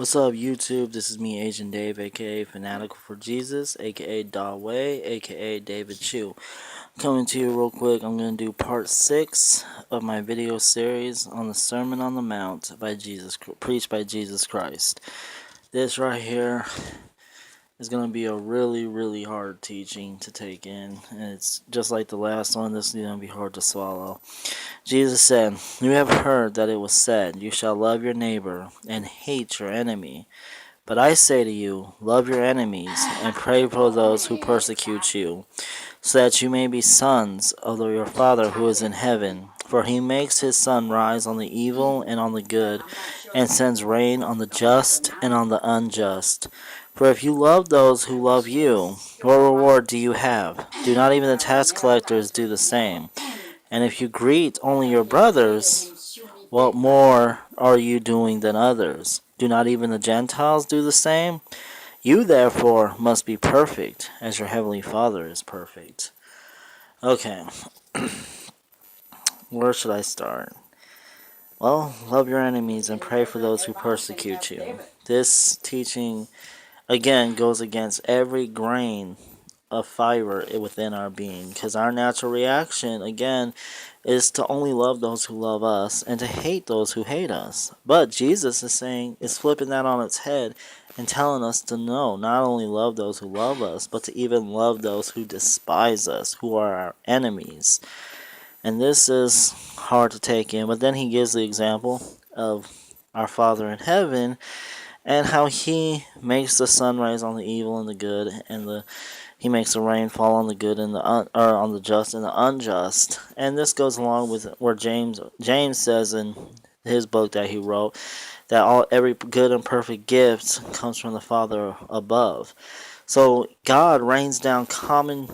What's up, YouTube? This is me, Asian Dave, aka Fanatical for Jesus, aka Dawei, aka David Chu. Coming to you real quick, I'm going to do part 6 of my video series on the Sermon on the Mount preached by Jesus Christ. This right here is going to be a really hard teaching to take in, and it's just like the last one. This is going to be hard to swallow. Jesus said, "You have heard that it was said, 'You shall love your neighbor and hate your enemy.' But I say to you, love your enemies, and pray for those who persecute you, so that you may be sons of your Father who is in heaven. For he makes his sun rise on the evil and on the good, and sends rain on the just and on the unjust. For if you love those who love you, what reward do you have? Do not even the tax collectors do the same? And if you greet only your brothers, what more are you doing than others? Do not even the Gentiles do the same? You therefore must be perfect, as your heavenly Father is perfect." Okay, where should I start? Well, love your enemies and pray for those who persecute you. This teaching, again, goes against every grain of fiber within our being, because our natural reaction, again, is to only love those who love us and to hate those who hate us. But Jesus is flipping that on its head and telling us to not only love those who love us, but to even love those who despise us, who are our enemies. And this is hard to take in, but then he gives the example of our Father in heaven and how he makes the sun rise on the evil and the good, and he makes the rain fall on the good and on the just and the unjust. And this goes along with where James says in his book that he wrote that every good and perfect gift comes from the Father above. So God rains down common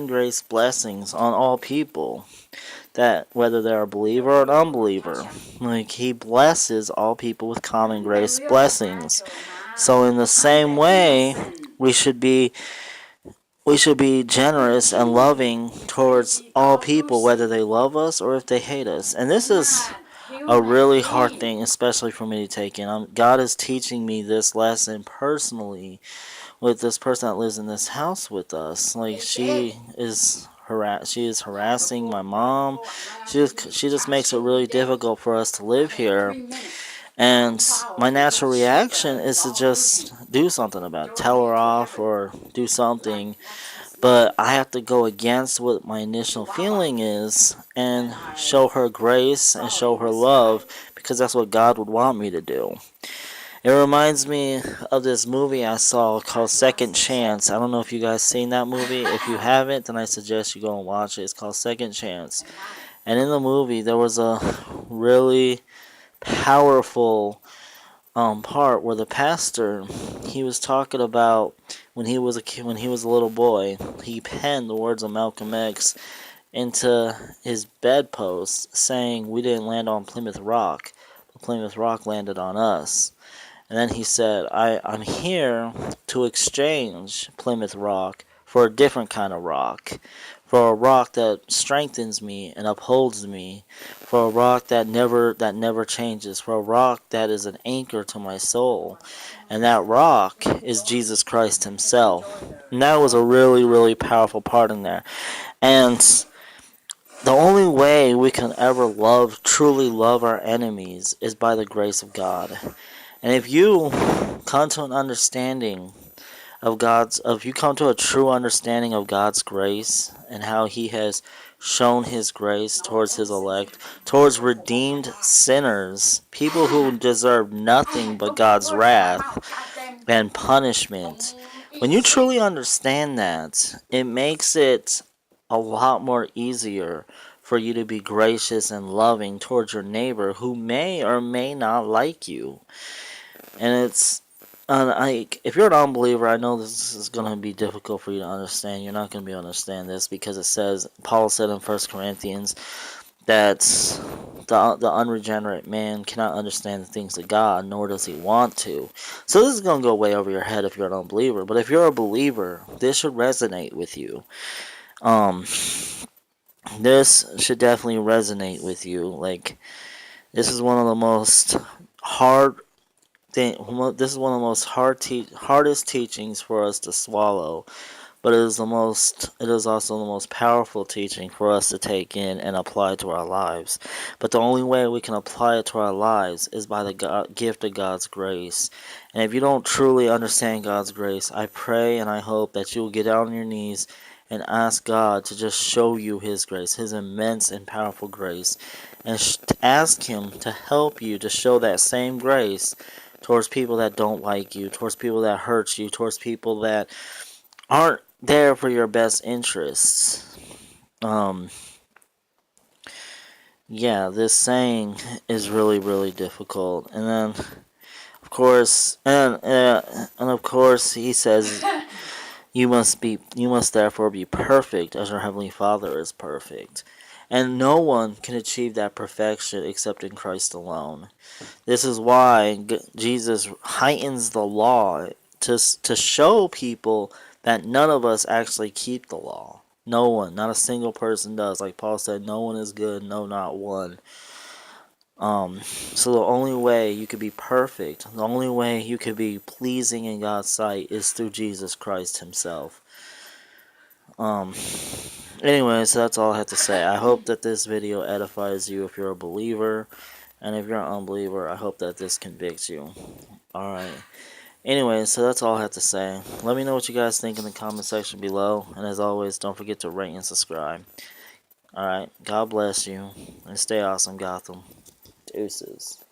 grace blessings on all people, that whether they're a believer or an unbeliever, like he blesses all people with common grace blessings. So in the same way, we should be generous and loving towards all people, whether they love us or if they hate us. And this is a really hard thing, especially for me to take in. God is teaching me this lesson personally with this person that lives in this house with us. Like, she is harassing my mom. She just makes it really difficult for us to live here. And my natural reaction is to just do something about it, tell her off or do something. But I have to go against what my initial feeling is and show her grace and show her love, because that's what God would want me to do. It reminds me of this movie I saw called Second Chance. I don't know if you guys seen that movie. If you haven't, then I suggest you go and watch it. It's called Second Chance. And in the movie, there was a really powerful part where the pastor, he was talking about when he was a kid, when he was a little boy, he penned the words of Malcolm X into his bedpost, saying, "We didn't land on Plymouth Rock, but Plymouth Rock landed on us." And then he said, I'm here to exchange Plymouth Rock for a different kind of rock, for a rock that strengthens me and upholds me, for a rock that never changes, for a rock that is an anchor to my soul. And that rock is Jesus Christ himself. And that was a really powerful part in there. And the only way we can ever truly love our enemies, is by the grace of God. And if you come to an understanding if you come to a true understanding of God's grace and how he has shown his grace towards his elect, towards redeemed sinners, people who deserve nothing but God's wrath and punishment, when you truly understand that, it makes it a lot more easier for you to be gracious and loving towards your neighbor who may or may not like you. And it's if you're an unbeliever, I know this is going to be difficult for you to understand. You're not going to be able to understand this, because Paul said in 1 Corinthians that the unregenerate man cannot understand the things of God, nor does he want to. So this is going to go way over your head if you're an unbeliever. But if you're a believer, this should resonate with you. This should definitely resonate with you. Like, this is one of the most hard this is one of the most hardest teachings for us to swallow, but it is also the most powerful teaching for us to take in and apply to our lives. But the only way we can apply it to our lives is by the gift of God's grace. And if you don't truly understand God's grace, I pray and I hope that you will get down on your knees and ask God to just show you His grace, His immense and powerful grace, and ask Him to help you to show that same grace towards people that don't like you, towards people that hurt you, towards people that aren't there for your best interests. Um, yeah, this saying is really, really difficult. And then, of course, and of course, he says, you must therefore be perfect as your heavenly Father is perfect. And no one can achieve that perfection except in Christ alone. This is why Jesus heightens the law to show people that none of us actually keep the law. No one, not a single person does. Like Paul said, no one is good, no, not one. So the only way you could be perfect, the only way you could be pleasing in God's sight is through Jesus Christ Himself. Anyways, that's all I have to say. I hope that this video edifies you if you're a believer, and if you're an unbeliever, I hope that this convicts you. Alright. Anyway, so that's all I have to say. Let me know what you guys think in the comment section below. And as always, don't forget to rate and subscribe. Alright, God bless you. And stay awesome, Gotham. Deuces.